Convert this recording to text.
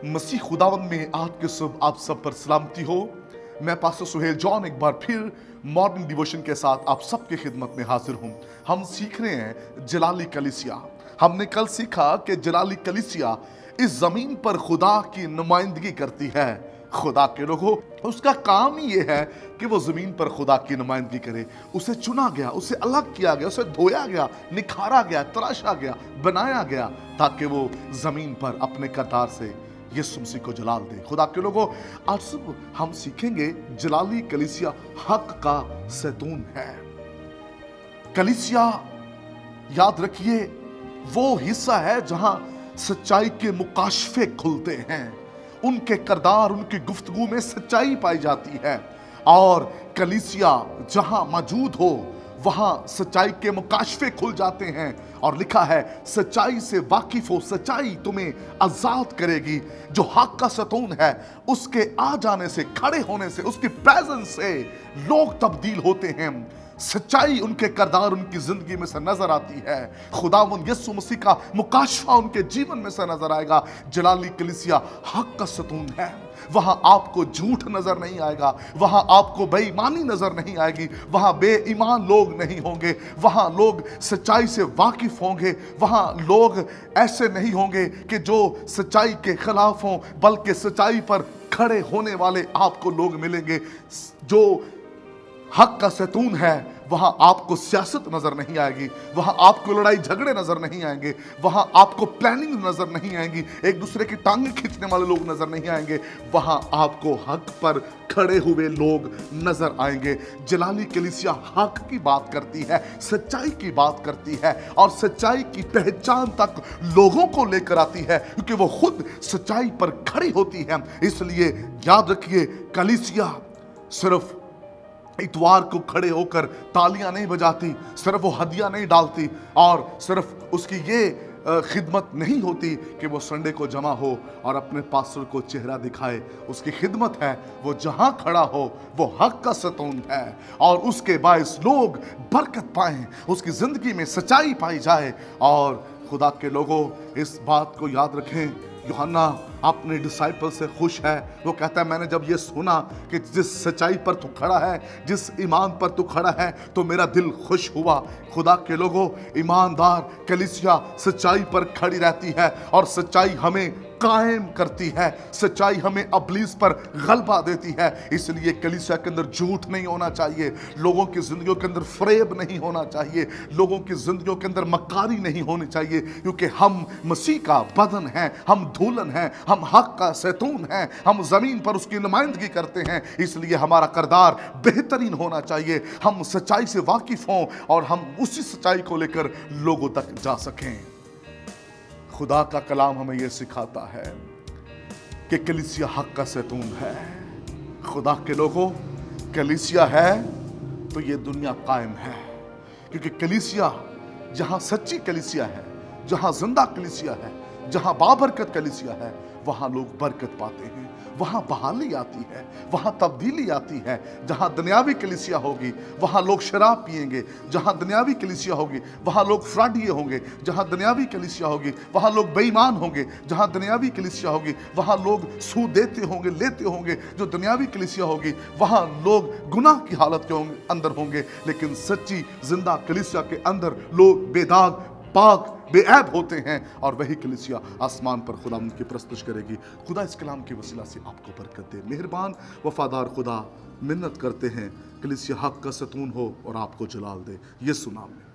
मसीह खुदावंद में आज के सुबह आप सब पर सलामती हो। मैं पास्टर सुहेल जॉन एक बार फिर मॉर्निंग डिवोशन के साथ आप सबकी खिदमत में हाजिर हूँ। हम सीख रहे हैं जलाली कलीसिया। हमने कल सीखा कि जलाली कलीसिया इस जमीन पर खुदा की नुमाइंदगी करती है। खुदा के लोगों, उसका काम ही ये है कि वो जमीन पर खुदा की नुमाइंदगी करे। उसे चुना गया, उसे अलग किया गया, उसे धोया गया, निखारा गया, तराशा गया, बनाया गया ताकि वो जमीन पर अपने करदार से यीशु मसीह को जलाल दे। खुदा के लोगों, आज सुबह हम सीखेंगे जलाली कलीसिया हक का सैतून है। कलीसिया, याद रखिए, वो हिस्सा है जहां सच्चाई के मुकाशफे खुलते हैं। उनके करदार, उनकी गुफ्तगू में सच्चाई पाई जाती है। और कलीसिया जहां मौजूद हो वहां सच्चाई के मुकाशफे खुल जाते हैं। और लिखा है, सच्चाई से वाकिफ हो, सच्चाई तुम्हें आजाद करेगी। जो हक का सतून है, उसके आ जाने से, खड़े होने से, उसकी प्रेजेंस से लोग तब्दील होते हैं। सच्चाई उनके करदार, उनकी जिंदगी में से नजर आती है। खुदावंद यीशु मसीह का मुकाशफा उनके जीवन में से नजर आएगा। जलाली कलीसिया हक का सतून है। वहां आपको झूठ नजर नहीं आएगा, वहां आपको बेईमानी नजर नहीं आएगी, वहां बेईमान लोग नहीं होंगे, वहां लोग सच्चाई से वाकिफ होंगे। वहां लोग ऐसे नहीं होंगे कि जो सच्चाई के खिलाफ हों, बल्कि सच्चाई पर खड़े होने वाले आपको लोग मिलेंगे। जो हक का सैतून है, वहां आपको सियासत नजर नहीं आएगी, वहां आपको लड़ाई झगड़े नजर नहीं आएंगे, वहां आपको प्लानिंग नजर नहीं आएगी, एक दूसरे की टांगें खींचने वाले लोग नजर नहीं आएंगे। वहां आपको हक पर खड़े हुए लोग नजर आएंगे। जलाली कलीसिया हक की बात करती है, सच्चाई की बात करती है और सच्चाई की पहचान तक लोगों को लेकर आती है, क्योंकि वो खुद सच्चाई पर खड़ी होती है। इसलिए याद रखिए, कलीसिया सिर्फ इतवार को खड़े होकर तालियां नहीं बजाती, सिर्फ वो हदिया नहीं डालती, और सिर्फ उसकी ये खिदमत नहीं होती कि वो संडे को जमा हो और अपने पास्टर को चेहरा दिखाए। उसकी खिदमत है, वो जहां खड़ा हो वो हक का सतून है और उसके बायस लोग बरकत पाएं, उसकी जिंदगी में सच्चाई पाई जाए। और खुदा के लोगों, इस बात को याद रखें, यूहन्ना अपने डिसाइपल से खुश है। वो कहता है, मैंने जब ये सुना कि जिस सच्चाई पर तू खड़ा है, जिस ईमान पर तू खड़ा है, तो मेरा दिल खुश हुआ। खुदा के लोगों, ईमानदार कलीसिया सच्चाई पर खड़ी रहती है और सच्चाई हमें कायम करती है। सच्चाई हमें अबलीस पर गलबा देती है। इसलिए कलीसिया के अंदर झूठ नहीं होना चाहिए, लोगों की जिंदगियों के अंदर फरेब नहीं होना चाहिए, लोगों की जिंदगियों के अंदर मक्कारी नहीं होनी चाहिए, क्योंकि हम मसीह का बदन हैं, हम धूलन हैं, हम हक का सैतून हैं, हम जमीन पर उसकी नुमाइंदगी करते हैं। इसलिए हमारा करदार बेहतरीन होना चाहिए, हम सच्चाई से वाकिफ हों और हम उसी सच्चाई को लेकर लोगों तक जा सकें। खुदा का कलाम हमें यह सिखाता है कि कलीसिया हक का सैतून है। खुदा के लोगों, कलीसिया है तो ये दुनिया कायम है, क्योंकि कलीसिया जहां सच्ची कलीसिया है, जहां जिंदा कलीसिया है, जहां बाबरकत कलीसिया है, वहां लोग बरकत पाते हैं, वहां बहाली आती है, वहां तब्दीली आती है। जहां दुनियावी कलीसिया होगी वहां लोग शराब पिएंगे, जहां दुनियावी कलीसिया होगी वहां लोग फ्रॉडिये होंगे, जहां दुनियावी कलीसिया होगी वहां लोग बेईमान होंगे, जहां दुनियावी कलीसिया होगी वहां लोग सूद देते होंगे, लेते होंगे। जो दुनियावी कलीसिया होगी वहां लोग गुनाह की हालत के अंदर होंगे। लेकिन सच्ची जिंदा कलीसिया के अंदर लोग बेदाग, पाक, बेऐब होते हैं और वही कलीसिया आसमान पर खुदा उनकी प्रस्तुत करेगी। खुदा इस कलाम की वसीला से आपको बरकत दे। मेहरबान वफादार खुदा, मिन्नत करते हैं कलीसिया हक का सतून हो और आपको जलाल दे, यीशु नाम में।